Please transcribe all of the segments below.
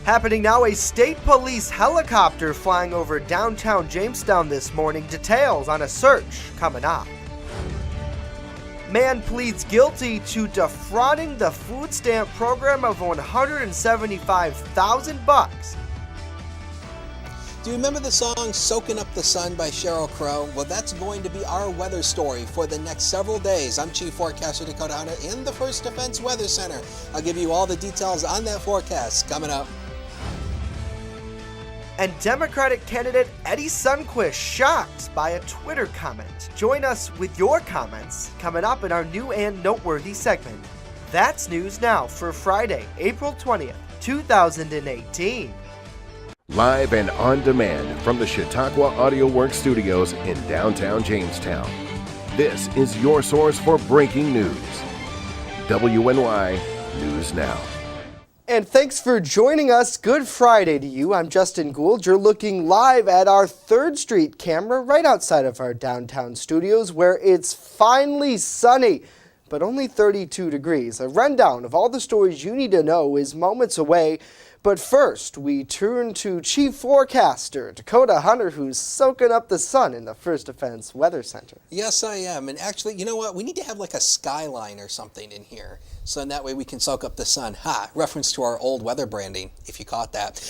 Happening now, a state police helicopter flying over downtown Jamestown this morning. Details on a search coming up. Man pleads guilty to defrauding the food stamp program of $175,000. Do you remember the song Soaking Up the Sun by Sheryl Crow? Well, that's going to be our weather story for the next several days. I'm Chief Forecaster Dakota Hunter in the First Defense Weather Center. I'll give you all the details on that forecast coming up. And Democratic candidate Eddie Sundquist shocked by a Twitter comment. Join us with your comments coming up in our new and noteworthy segment. That's News Now for Friday, April 20th, 2018. Live and on demand from the Chautauqua Audio Works studios in downtown Jamestown. This is your source for breaking news. WNY News Now. And thanks for joining us. Good Friday to you. I'm Justin Gould. You're looking live at our 3rd Street camera right outside of our downtown studios where it's finally sunny, but only 32 degrees. A rundown of all the stories you need to know is moments away. But first, we turn to Chief Forecaster Dakota Hunter, who's soaking up the sun in the First Defense Weather Center. Yes, I am. And actually, you know what? We need to have like a skyline or something in here. So in that way we can soak up the sun. Reference to our old weather branding, if you caught that.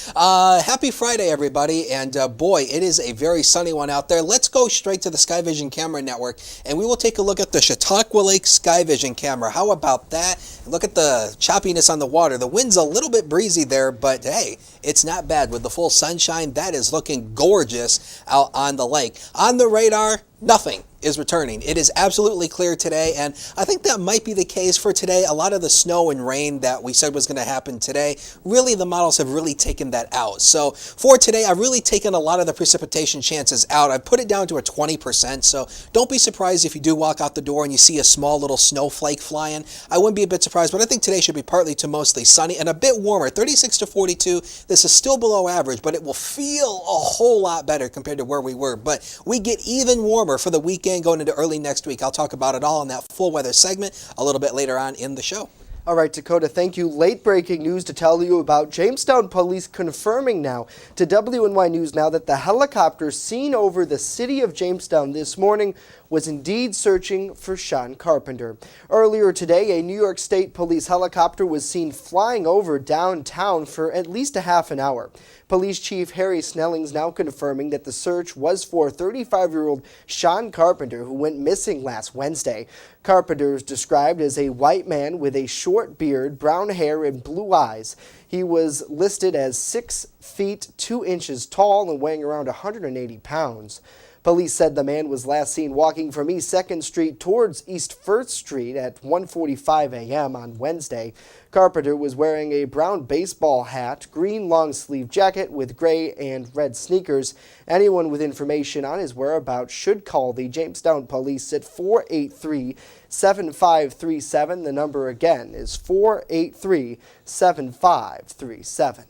Happy Friday, everybody. And boy, it is a very sunny one out there. Let's go straight to the Sky Vision Camera Network, and we will take a look at the Chautauqua Lake Sky Vision Camera. How about that? Look at the choppiness on the water. The wind's a little bit breezy there, but hey, it's not bad. With the full sunshine, that is looking gorgeous out on the lake. On the radar, nothing is returning. It is absolutely clear today, and I think that might be the case for today. A lot of the snow and rain that we said was going to happen today, really the models have really taken that out. So for today, I've really taken a lot of the precipitation chances out. I've put it down to a 20%, so don't be surprised if you do walk out the door and you see a small little snowflake flying. I wouldn't be a bit surprised, but I think today should be partly to mostly sunny and a bit warmer, 36 to 42. This is still below average, but it will feel a whole lot better compared to where we were. But we get even warmer for the weekend going into early next week. I'll talk about it all in that full weather segment a little bit later on in the show. All right, Dakota, thank you. Late breaking news to tell you about Jamestown Police confirming now to WNY News Now that the helicopter seen over the city of Jamestown this morning was indeed searching for Sean Carpenter. Earlier today, a New York State Police helicopter was seen flying over downtown for at least a half an hour. Police Chief Harry Snelling's now confirming that the search was for 35-year-old Sean Carpenter, who went missing last Wednesday. Carpenter is described as a white man with a short beard, brown hair, and blue eyes. He was listed as 6 feet 2 inches tall and weighing around 180 pounds. Police said the man was last seen walking from East 2nd Street towards East 1st Street at 1:45 a.m. on Wednesday. Carpenter was wearing a brown baseball hat, green long-sleeve jacket with gray and red sneakers. Anyone with information on his whereabouts should call the Jamestown Police at 483-7537. The number again is 483-7537.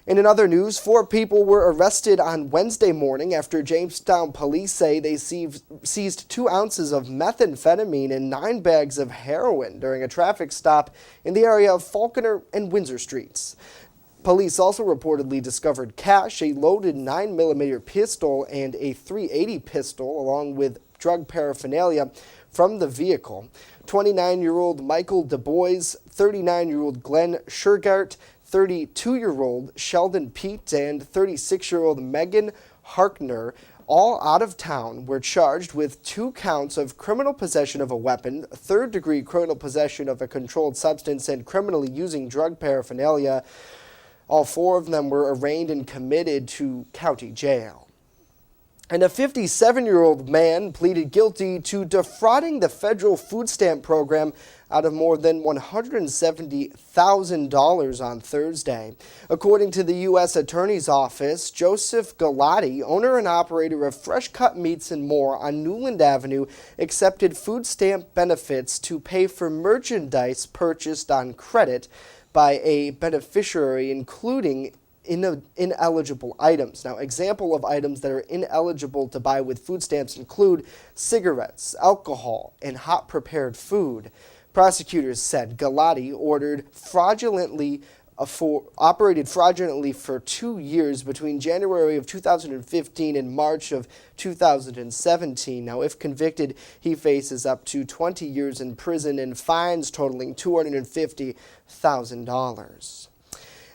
In other news, 4 people were arrested on Wednesday morning after Jamestown police say they seized 2 ounces of methamphetamine and 9 bags of heroin during a traffic stop in the area of Falconer and Windsor Streets. Police also reportedly discovered cash, a loaded 9mm pistol, and a .380 pistol, along with drug paraphernalia from the vehicle. 29-year-old Michael DuBois, 39-year-old Glenn Shergart, 32-year-old Sheldon Pete, and 36-year-old Megan Harkner, all out of town, were charged with 2 counts of criminal possession of a weapon, 3rd-degree criminal possession of a controlled substance, and criminally using drug paraphernalia. All 4 of them were arraigned and committed to county jail. And a 57-year-old man pleaded guilty to defrauding the federal food stamp program out of more than $170,000 on Thursday. According to the U.S. Attorney's Office, Joseph Galati, owner and operator of Fresh Cut Meats and More on Newland Avenue, accepted food stamp benefits to pay for merchandise purchased on credit by a beneficiary, including ineligible items. Now, example of items that are ineligible to buy with food stamps include cigarettes, alcohol, and hot prepared food. Prosecutors said Galati ordered fraudulently operated fraudulently for 2 years between January of 2015 and March of 2017. Now, if convicted, he faces up to 20 years in prison and fines totaling $250,000.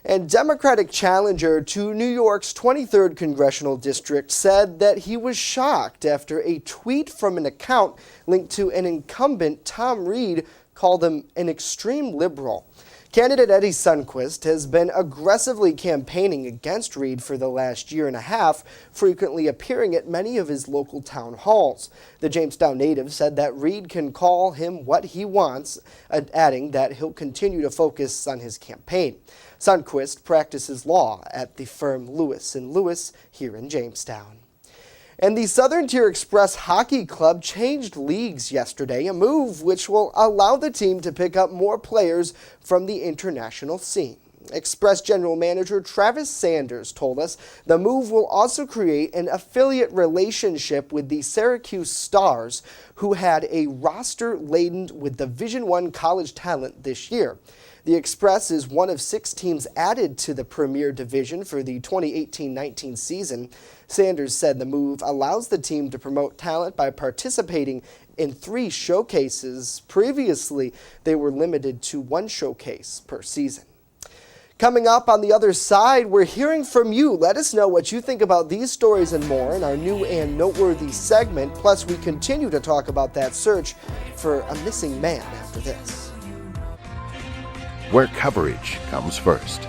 And Democratic challenger to New York's 23rd Congressional District said that he was shocked after a tweet from an account linked to an incumbent, Tom Reed, called him an extreme liberal. Candidate Eddie Sundquist has been aggressively campaigning against Reed for the last year and a half, frequently appearing at many of his local town halls. The Jamestown native said that Reed can call him what he wants, adding that he'll continue to focus on his campaign. Sundquist practices law at the firm Lewis & Lewis here in Jamestown. And the Southern Tier Express Hockey Club changed leagues yesterday, a move which will allow the team to pick up more players from the international scene. Express General Manager Travis Sanders told us the move will also create an affiliate relationship with the Syracuse Stars, who had a roster laden with Division I college talent this year. The Express is one of 6 teams added to the Premier Division for the 2018-19 season. Sanders said the move allows the team to promote talent by participating in 3 showcases. Previously, they were limited to 1 showcase per season. Coming up on the other side, we're hearing from you. Let us know what you think about these stories and more in our new and noteworthy segment. Plus, we continue to talk about that search for a missing man after this. Where coverage comes first.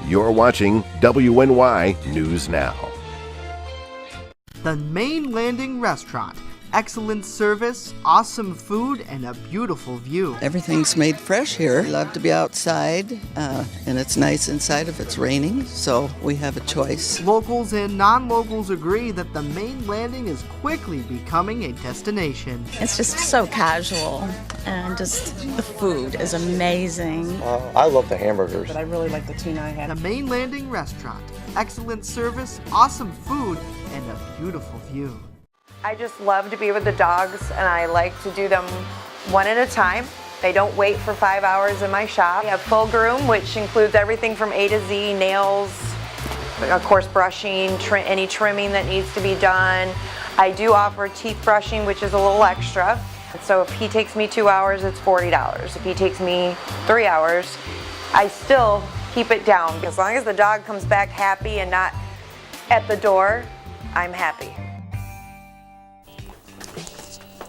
You're watching WNY News Now. The Main Landing Restaurant. Excellent service, awesome food, and a beautiful view. Everything's made fresh here. We love to be outside, and it's nice inside if it's raining, so we have a choice. Locals and non-locals agree that the Main Landing is quickly becoming a destination. It's just so casual, and just the food is amazing. I love the hamburgers. But I really like the tuna I had. The Main Landing Restaurant. Excellent service, awesome food, and a beautiful view. I just love to be with the dogs, and I like to do them one at a time. They don't wait for 5 hours in my shop. We have full groom, which includes everything from A to Z, nails, of course brushing, any trimming that needs to be done. I do offer teeth brushing, which is a little extra. So if he takes me 2 hours, it's $40. If he takes me 3 hours, I still keep it down. As long as the dog comes back happy and not at the door, I'm happy.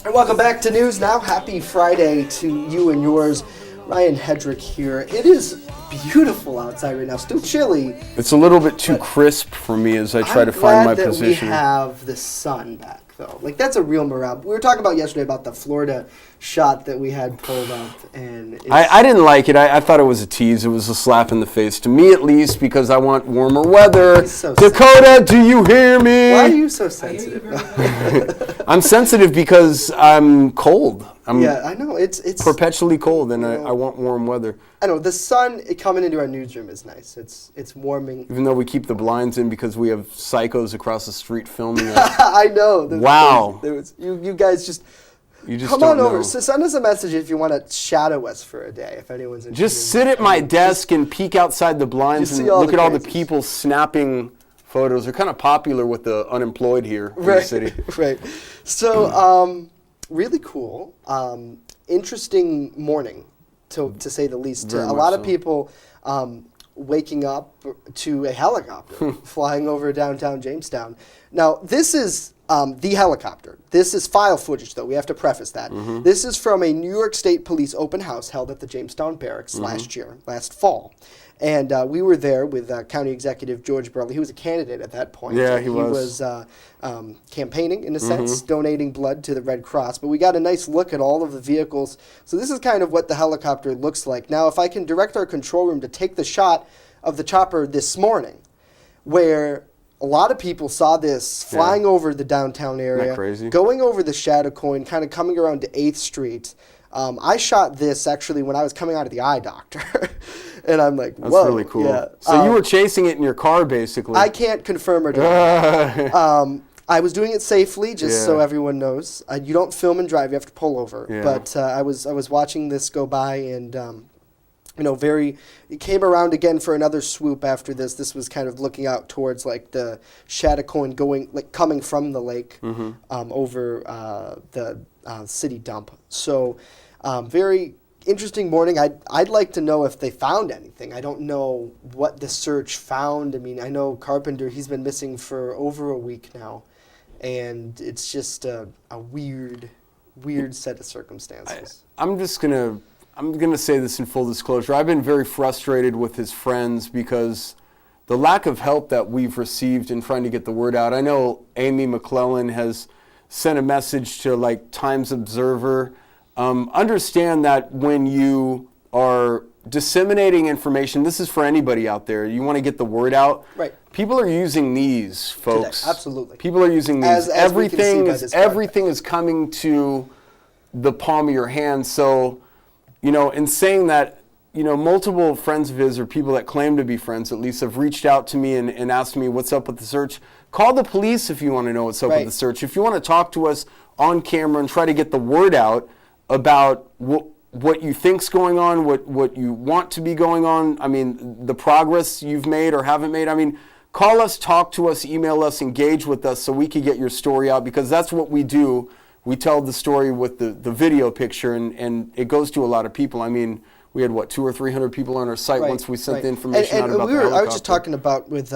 And welcome back to News Now. Happy Friday to you and yours. Ryan Hedrick here. It is beautiful outside right now. Still chilly. It's a little bit too crisp for me as I try to find my position. We have the sun back, though. Like, that's a real morale. We were talking about yesterday about the Florida shot that we had pulled up, and I didn't like it. I thought it was a tease. It was a slap in the face, to me at least, because I want warmer weather. So Dakota, do you hear me? Why are you so sensitive? I'm sensitive because I'm cold. Yeah, I know. It's perpetually cold, and I want warm weather. I know. The sun coming into our newsroom is nice. It's warming. Even though we keep the blinds in because we have psychos across the street filming us. I know. Wow. You guys just... You just come don't on over. know. So send us a message if you want to shadow us for a day, if anyone's interested. Just sit at my desk and peek outside the blinds and look at all the people snapping photos. They're kind of popular with the unemployed here in the city. Right. So, really cool. Interesting morning, to say the least. Very A much lot of so. people waking up to a helicopter flying over downtown Jamestown. Now, this is the helicopter. This is file footage, though. We have to preface that. This is from a New York State Police open house held at the Jamestown Barracks last fall. And we were there with County Executive George Burley. He was a candidate at that point. Yeah, he was campaigning, in a sense, donating blood to the Red Cross. But we got a nice look at all of the vehicles. So this is kind of what the helicopter looks like. Now, if I can direct our control room to take the shot of the chopper this morning, where a lot of people saw this flying over the downtown area, Isn't that crazy? going over the Shadow Coin, kind of coming around to 8th Street. I shot this actually when I was coming out of the eye doctor. And I'm like, whoa. That's really cool. Yeah. So you were chasing it in your car, basically. I can't confirm or deny. I was doing it safely, just so Yeah. everyone knows. You don't film and drive; you have to pull over. Yeah. But I was watching this go by, and it came around again for another swoop after this. This was kind of looking out towards like the Chattacoin coming from the lake over the city dump. So very interesting morning. I'd like to know if they found anything. I don't know what the search found. I mean, I know Carpenter, he's been missing for over a week now, and it's just a weird set of circumstances. I'm gonna say this in full disclosure. I've been very frustrated with his friends because the lack of help that we've received in trying to get the word out. I know Amy McClellan has sent a message to like Times Observer. Understand that when you are disseminating information, this is for anybody out there. You want to get the word out. Right. People are using these, folks. Today. Absolutely. People are using these. As everything Everything is coming to the palm of your hand. So, in saying that, multiple friends of his or people that claim to be friends at least have reached out to me and asked me what's up with the search. Call the police if you want to know what's up with the search. If you want to talk to us on camera and try to get the word out about what you think's going on, what you want to be going on, I mean, the progress you've made or haven't made. I mean, call us, talk to us, email us, engage with us so we can get your story out, because that's what we do. We tell the story with the video picture, and it goes to a lot of people. I mean, we had, 200 or 300 people on our site once we sent the information out about the helicopter. I was just talking about with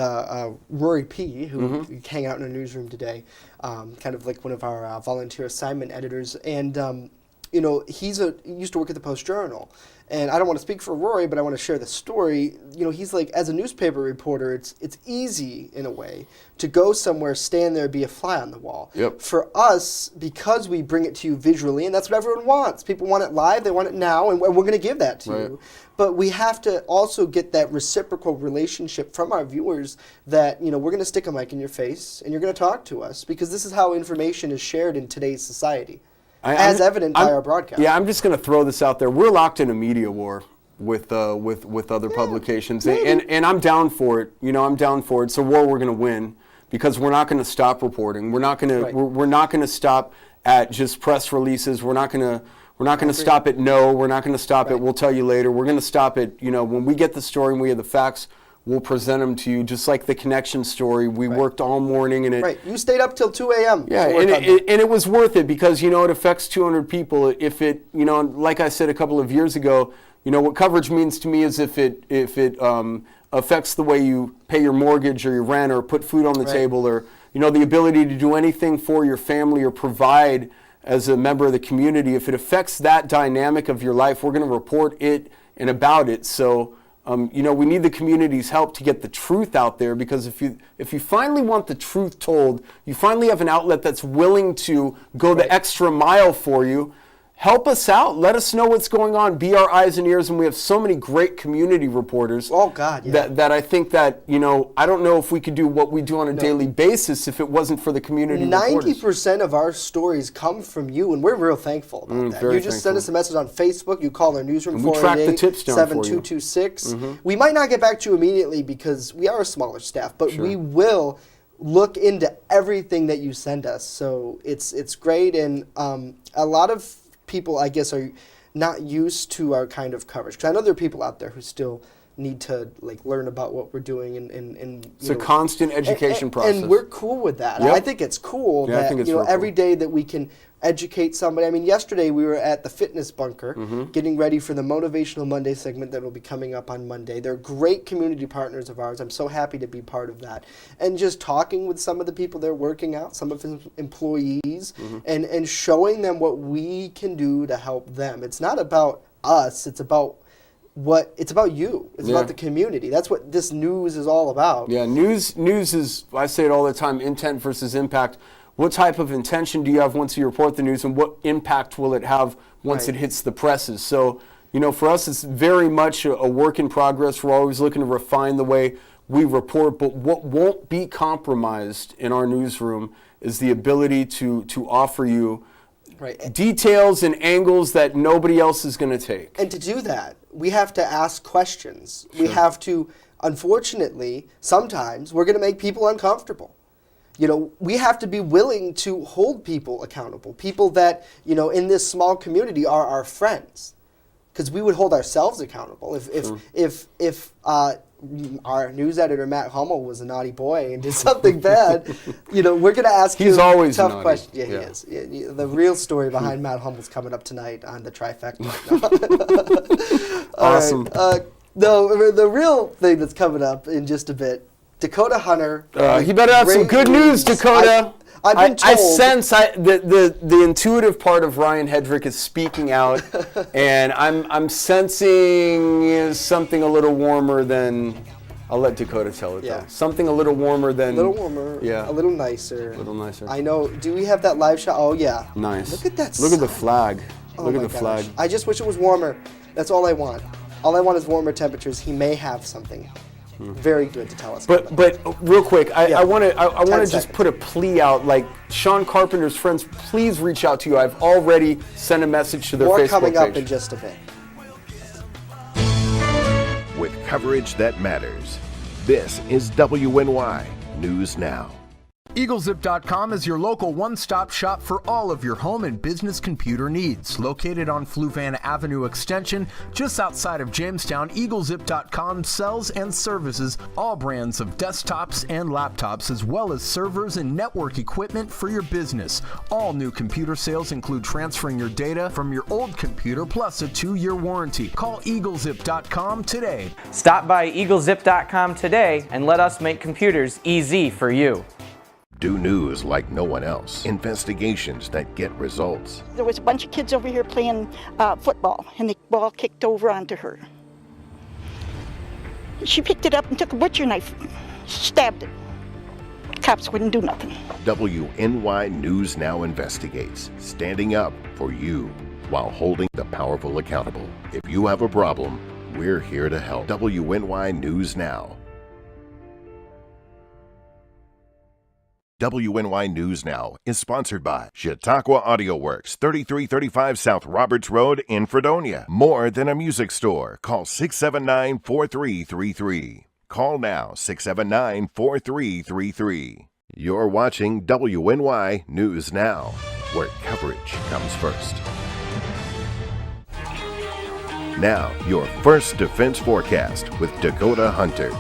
Rory P., who hang out in our newsroom today, kind of like one of our volunteer assignment editors, and he used to work at the Post-Journal. And I don't want to speak for Rory, but I want to share the story. He's like, as a newspaper reporter, it's easy in a way to go somewhere, stand there, be a fly on the wall. Yep. For us, because we bring it to you visually, and that's what everyone wants. People want it live, they want it now, and we're going to give that to you. But we have to also get that reciprocal relationship from our viewers that, we're going to stick a mic in your face, and you're going to talk to us, because this is how information is shared in today's society. As evident by our broadcast. Yeah, I'm just going to throw this out there. We're locked in a media war with other publications, and I'm down for it. I'm down for it. It's a war we're going to win, because we're not going to stop reporting. We're not going to we're not going to stop at just press releases. We're not going to stop at no. We're not going to stop at we'll tell you later. We're going to stop at when we get the story and we have the facts. We'll present them to you, just like the Connection story. We worked all morning, and you stayed up till 2 a.m. Yeah, and it was worth it, because it affects 200 people. If it, like I said a couple of years ago, what coverage means to me is if it affects the way you pay your mortgage or your rent or put food on the table, or the ability to do anything for your family or provide as a member of the community. If it affects that dynamic of your life, we're going to report it and about it. So. We need the community's help to get the truth out there, because if you finally want the truth told, you finally have an outlet that's willing to go the extra mile for you. Help us out. Let us know what's going on. Be our eyes and ears. And we have so many great community reporters. Oh, God, yeah. That I think that, I don't know if we could do what we do on a daily basis if it wasn't for the community reporters. 90% of our stories come from you, and we're real thankful about that. You just send us a message on Facebook. You call our newsroom, 488-7226. We might not get back to you immediately because we are a smaller staff, but we will look into everything that you send us. So it's great, and a lot of people, I guess, are not used to our kind of coverage. Because I know there are people out there who still need to learn about what we're doing, and it's a constant education process. And we're cool with that. I think it's cool that every day that we can educate somebody. I mean, yesterday we were at the Fitness Bunker getting ready for the Motivational Monday segment that will be coming up on Monday. They're great community partners of ours. I'm so happy to be part of that. And just talking with some of the people they're working out, some of his employees, and showing them what we can do to help them. It's not about us. It's about you. It's about the community. That's what this news is all about. Yeah, news is, I say it all the time, intent versus impact. What type of intention do you have once you report the news, and what impact will it have once it hits the presses? So, for us, it's very much a work in progress. We're always looking to refine the way we report, but what won't be compromised in our newsroom is the ability to offer you details and angles that nobody else is going to take. And to do that, we have to ask questions. We have to, unfortunately, sometimes we're going to make people uncomfortable. We have to be willing to hold people accountable, people that, in this small community are our friends. because we would hold ourselves accountable if our news editor Matt Hummel was a naughty boy and did something bad. We're going to ask He's you always tough naughty. questions. Yeah, he is. Yeah, the real story behind Matt Hummel's coming up tonight on the Trifecta. Awesome. The real thing that's coming up in just a bit, Dakota Hunter. You better have some good news, Dakota. I've been told. I sense the intuitive part of Ryan Hedrick is speaking out, and I'm sensing something a little warmer than. I'll let Dakota tell it though. Something a little warmer than. A little warmer. Yeah. A little nicer. A little nicer. I know. Do we have that live shot? Oh yeah. Nice. Look at that. Look at the sun. flag. Oh Look at my the flag. gosh. I just wish it was warmer. That's all I want. All I want is warmer temperatures. He may have something very good to tell us. But real quick, I want to 10 just seconds. put a plea out. Like Sean Carpenter's friends, please reach out to you. I've already sent a message to their More Facebook coming page. up in just a bit. With coverage that matters, this is WNY News Now. EagleZip.com is your local one-stop shop for all of your home and business computer needs. Located on Fluvan Avenue Extension, just outside of Jamestown, EagleZip.com sells and services all brands of desktops and laptops, as well as servers and network equipment for your business. All new computer sales include transferring your data from your old computer plus a 2-year warranty. Call EagleZip.com today. Stop by EagleZip.com today and let us make computers easy for you. Do news like no one else. Investigations that get results. There was a bunch of kids over here playing football, and the ball kicked over onto her. She picked it up and took a butcher knife, stabbed it. Cops wouldn't do nothing. WNY News Now investigates, standing up for you while holding the powerful accountable. If you have a problem, we're here to help. WNY News Now. WNY News Now is sponsored by Chautauqua Audio Works, 3335 South Roberts Road in Fredonia. More than a music store. Call 679-4333. Call now, 679-4333. You're watching WNY News Now, where coverage comes first. Now, your first defense forecast with Dakota Hunter.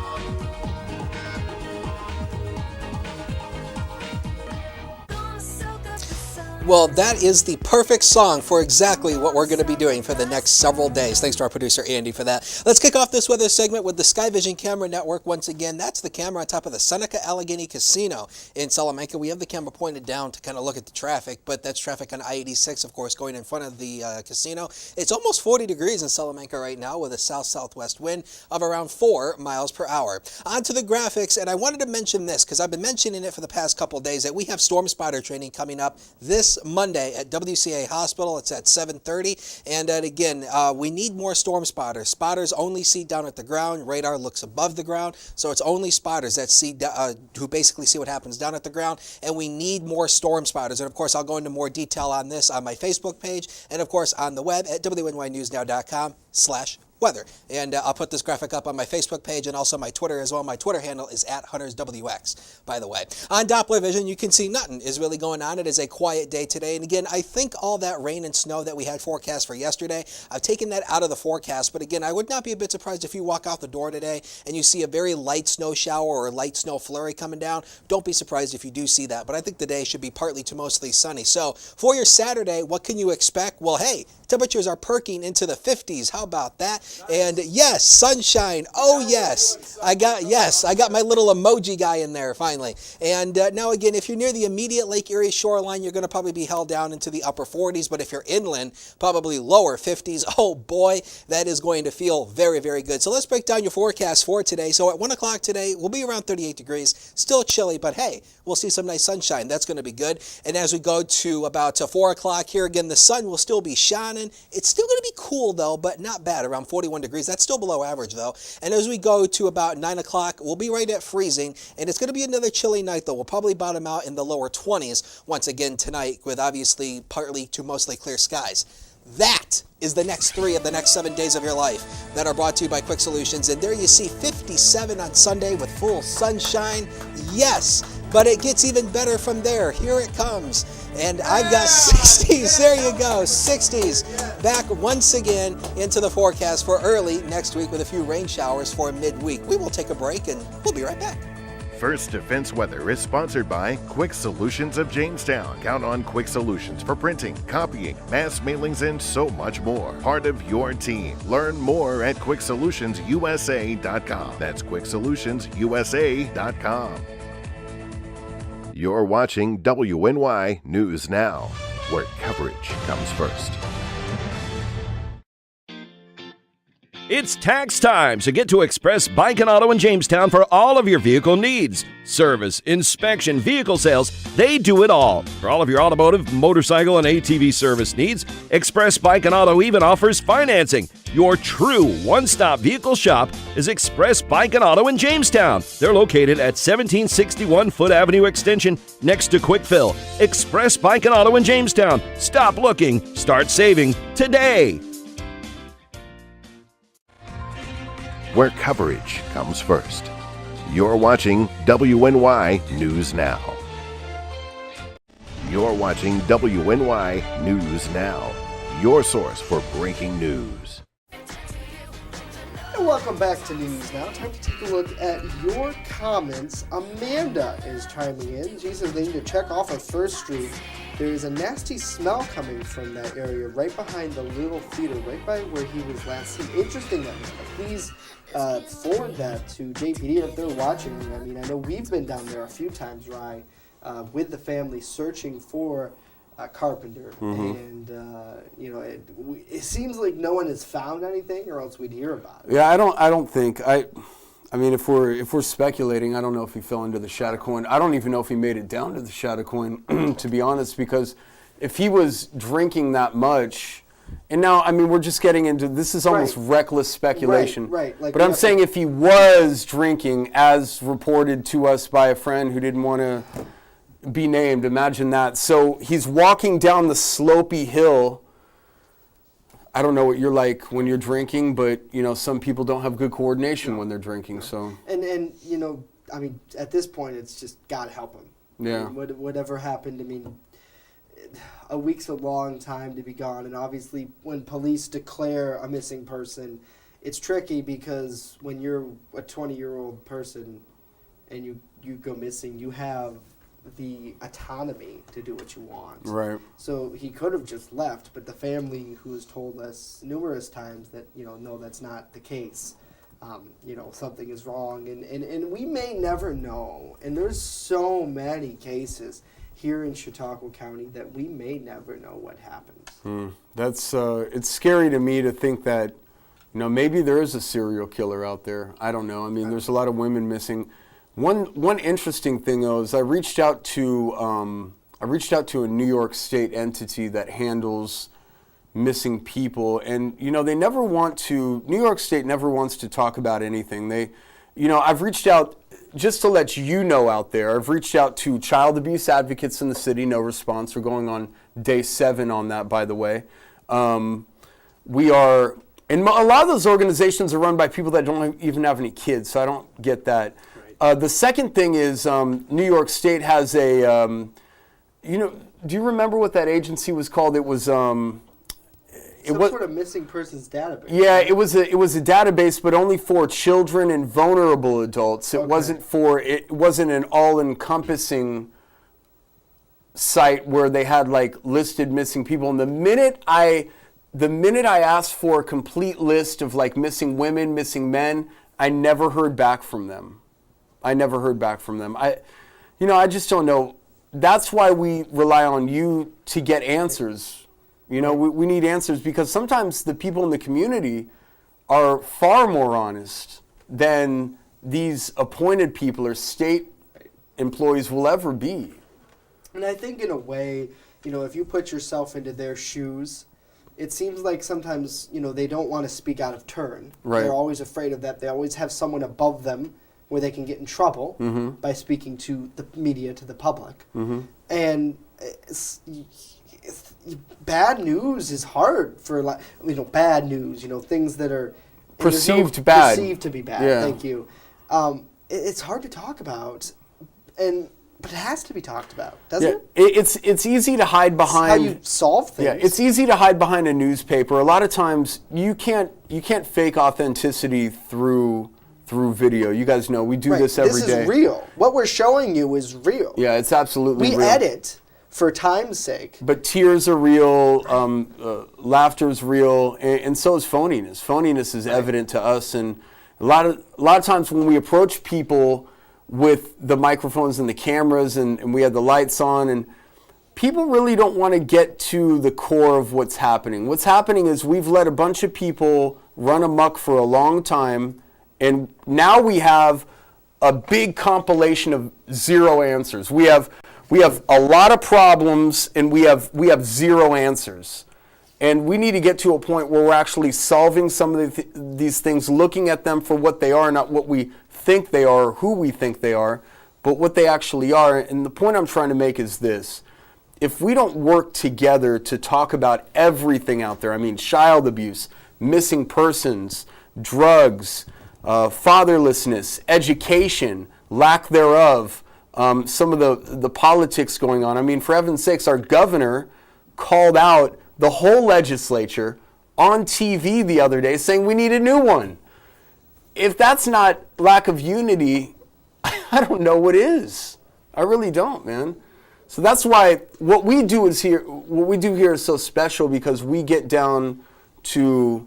Well, that is the perfect song for exactly what we're going to be doing for the next several days. Thanks to our producer, Andy, for that. Let's kick off this weather segment with the Sky Vision Camera Network. Once again, that's the camera on top of the Seneca Allegheny Casino in Salamanca. We have the camera pointed down to kind of look at the traffic, but that's traffic on I-86, of course, going in front of the casino. It's almost 40 degrees in Salamanca right now with a south-southwest wind of around 4 miles per hour. On to the graphics, and I wanted to mention this because I've been mentioning it for the past couple of days that we have storm spotter training coming up this Monday at WCA Hospital. It's at 7:30, and again, we need more storm spotters. Spotters only see down at the ground. Radar looks above the ground, so it's only spotters that see who basically see what happens down at the ground, and we need more storm spotters. And of course, I'll go into more detail on this on my Facebook page, and of course on the web at WNYNewsNow.com/weather. And I'll put this graphic up on my Facebook page and also my Twitter as well. My Twitter handle is @HuntersWX, by the way. On Doppler vision, you can see nothing is really going on. It is a quiet day today. And again, I think all that rain and snow that we had forecast for yesterday, I've taken that out of the forecast. But again, I would not be a bit surprised if you walk out the door today and you see a very light snow shower or a light snow flurry coming down. Don't be surprised if you do see that. But I think the day should be partly to mostly sunny. So for your Saturday, what can you expect? Well, hey, temperatures are perking into the 50s. How about that? And yes, sunshine. Oh yes, I got my little emoji guy in there finally. And now again, if you're near the immediate Lake Erie shoreline, you're going to probably be held down into the upper 40s. But if you're inland, probably lower 50s. Oh boy, that is going to feel very, very good. So let's break down your forecast for today. So at 1 o'clock today, we'll be around 38 degrees. Still chilly, but hey, we'll see some nice sunshine. That's going to be good. And as we go to about 4 o'clock here again, the sun will still be shining. It's still going to be cool though, but not bad, around 41 degrees. That's still below average though. And as we go to about 9 o'clock, we'll be right at freezing. And it's going to be another chilly night though. We'll probably bottom out in the lower 20s once again tonight with obviously partly to mostly clear skies. That is the next 3 of the next 7 days of your life that are brought to you by Quick Solutions. And there you see 57 on Sunday with full sunshine. Yes, but it gets even better from there. Here it comes. And I've got 60s. There you go, 60s. Back once again into the forecast for early next week with a few rain showers for midweek. We will take a break and we'll be right back. First Defense Weather is sponsored by Quick Solutions of Jamestown. Count on Quick Solutions for printing, copying, mass mailings, and so much more. Part of your team. Learn more at QuickSolutionsUSA.com. That's QuickSolutionsUSA.com. You're watching WNY News Now, where coverage comes first. It's tax time, so get to Express Bike and Auto in Jamestown for all of your vehicle needs. Service, inspection, vehicle sales, they do it all. For all of your automotive, motorcycle, and ATV service needs, Express Bike and Auto even offers financing. Your true one-stop vehicle shop is Express Bike and Auto in Jamestown. They're located at 1761 Foot Avenue Extension next to Quick Fill. Express Bike and Auto in Jamestown. Stop looking, start saving today. Where coverage comes first. You're watching WNY News Now. You're watching WNY News Now, your source for breaking news. And welcome back to News Now. Time to take a look at your comments. Amanda is chiming in. She says they need to check off of First Street. There is a nasty smell coming from that area right behind the Little Theater, right by where he was last seen. Interesting, Amanda. Please forward that to JPD if they're watching. I mean, I know we've been down there a few times, Rye, with the family searching for Carpenter, and it seems like no one has found anything, or else we'd hear about it. Yeah, I don't think I mean, if we're speculating, I don't know if he fell into the Chautauquan. I don't even know if he made it down to the Chautauquan, to be honest, because if he was drinking that much. And now, I mean, we're just getting into, this is almost reckless speculation. Right. Like, but I'm saying if he was drinking, as reported to us by a friend who didn't want to be named, imagine that. So he's walking down the slopey hill. I don't know what you're like when you're drinking, but, some people don't have good coordination when they're drinking, so. And I mean, at this point, it's just God help him. Yeah. I mean, whatever happened, I mean, a week's a long time to be gone, and obviously when police declare a missing person, it's tricky because when you're a 20-year-old person and you go missing, you have the autonomy to do what you want. Right. So he could have just left, but the family, who has told us numerous times that, no, that's not the case. Something is wrong, and we may never know. And there's so many cases here in Chautauqua County that we may never know what happens. That's it's scary to me to think that, maybe there is a serial killer out there. I don't know. I mean, there's a lot of women missing. One interesting thing though is I reached out to a New York State entity that handles missing people, and they never want to. New York State never wants to talk about anything. I've reached out. Just to let you know out there, I've reached out to child abuse advocates in the city, no response. We're going on day 7 on that, by the way. We are, and a lot of those organizations are run by people that don't even have any kids, so I don't get that. Right. The second thing is New York State has a, do you remember what that agency was called? It was, Some sort of missing persons database. Yeah, right? it was a database, but only for children and vulnerable adults. It wasn't an all-encompassing site where they had listed missing people. And the minute I asked for a complete list of missing women, missing men, I never heard back from them. I just don't know. That's why we rely on you to get answers. We need answers, because sometimes the people in the community are far more honest than these appointed people or state employees will ever be. And I think in a way, if you put yourself into their shoes, it seems like sometimes, they don't want to speak out of turn. Right. They're always afraid of that. They always have someone above them where they can get in trouble by speaking to the media, to the public. And bad news is hard for bad news, things that are perceived bad. Perceived to be bad. Yeah. Thank you. It's hard to talk about, and But it has to be talked about, doesn't it? It's easy to hide behind. How you solve things. Yeah, it's easy to hide behind a newspaper. A lot of times you can't fake authenticity through video. You guys know we do this every day. This is real. What we're showing you is real. Yeah, it's absolutely real. We edit for time's sake. But tears are real, laughter is real, and so is phoniness. Phoniness is evident to us, and a lot of times when we approach people with the microphones and the cameras and we have the lights on, and people really don't want to get to the core of what's happening. What's happening is we've let a bunch of people run amok for a long time, and now we have a big compilation of zero answers. We have a lot of problems, and we have zero answers. And we need to get to a point where we're actually solving some of these things, looking at them for what they are, not what we think they are or who we think they are, but what they actually are. And the point I'm trying to make is this. If we don't work together to talk about everything out there, I mean child abuse, missing persons, drugs, fatherlessness, education, lack thereof, some of the politics going on. I mean, for heaven's sakes, our governor called out the whole legislature on TV the other day saying we need a new one. If that's not lack of unity, I don't know what is. I really don't, man. So that's why what we do here is so special, because we get down to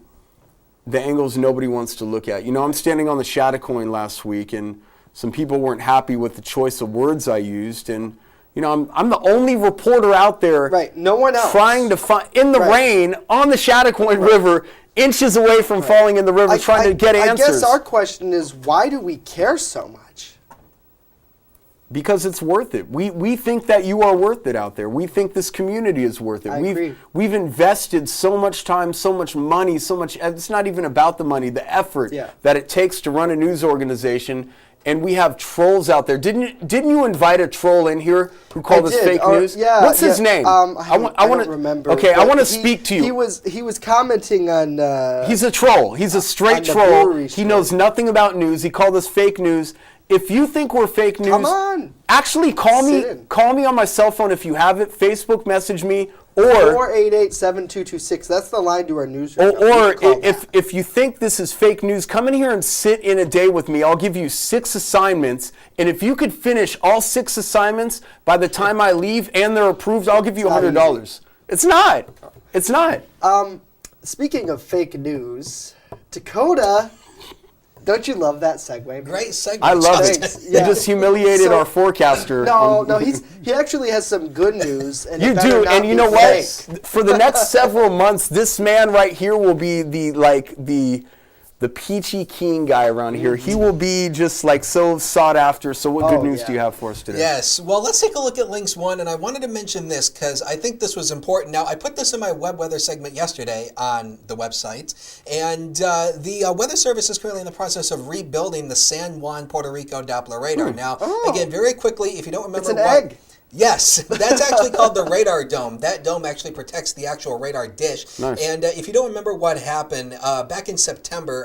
the angles nobody wants to look at. You know, I'm standing on the Chattacoin last week, and some people weren't happy with the choice of words I used, and you know, I'm the only reporter out there, right? No one else trying to find in the rain on the Chattacoin River, inches away from falling in the river, trying to get answers. I guess our question is, why do we care so much? Because it's worth it. We think that you are worth it out there. We think this community is worth it. I agree. We've invested so much time, so much money, so much. It's not even about the money, the effort that it takes to run a news organization. And we have trolls out there. Didn't you invite a troll in here who called us fake news? Yeah. What's his name? I don't remember. Okay, I want to speak to you. He was commenting on. He's a troll. He's a straight troll. He knows nothing about news. He called us fake news. If you think we're fake news, come on. Actually, call me on my cell phone if you have it. Facebook message me. Or 488-7226. That's the line to our newsroom. Or if you think this is fake news, come in here and sit in a day with me. I'll give you 6 assignments, and if you could finish all 6 assignments by the time I leave and they're approved, I'll give you $100. It's not. It's not. Speaking of fake news, Dakota. Don't you love that segue? Great segue. I love it. You just humiliated our forecaster. No, he actually has some good news. And you do, and you know what? For the next several months, this man right here will be the peachy keen guy around here. He will be just like so sought after. So what good news do you have for us today? Yes. Well, let's take a look at Links 1. And I wanted to mention this because I think this was important. Now, I put this in my web weather segment yesterday on the website. And the Weather Service is currently in the process of rebuilding the San Juan, Puerto Rico Doppler radar. Now, again, very quickly, if you don't remember it's an egg. Yes, that's actually called the radar dome. That dome actually protects the actual radar dish. Nice. And if you don't remember what happened, back in September,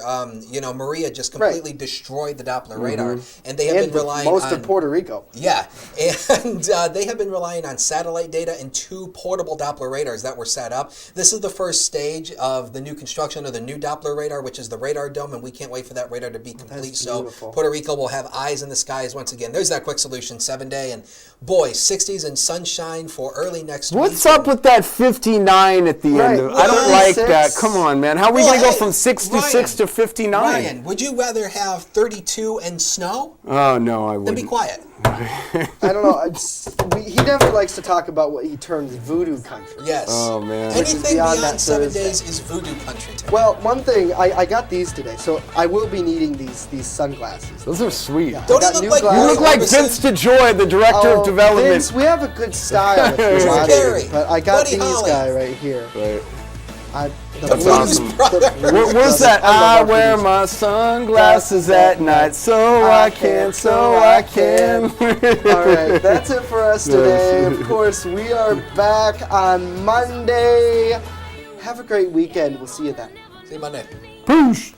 Maria just completely destroyed the Doppler radar. And they have been relying on... most of Puerto Rico. Yeah, and they have been relying on satellite data and 2 portable Doppler radars that were set up. This is the first stage of the new construction of the new Doppler radar, which is the radar dome, and we can't wait for that radar to be complete. So Puerto Rico will have eyes in the skies once again. There's that quick solution, 7-day, and boy, 60s and sunshine for early next week. What's up with that 59 at the end of it? I don't like that. Come on, man. How are we going to go from 66 to 59? Ryan, would you rather have 32 and snow? Oh, no, I wouldn't. Then be quiet. I don't know. He never likes to talk about what he terms voodoo country. Yes. Oh, man. Anything beyond 7 days is voodoo country to me. Well, one thing, I got these today, so I will be needing these sunglasses. Those are sweet. Yeah, Don't they look like you look like Vince DeJoy, the director of development. Vince, we have a good style. But I got these guy right here. Right. That's awesome. Where's that? I wear my sunglasses at night so I can. All right, that's it for us today. Of course, we are back on Monday. Have a great weekend. We'll see you then. See you Monday. Peace.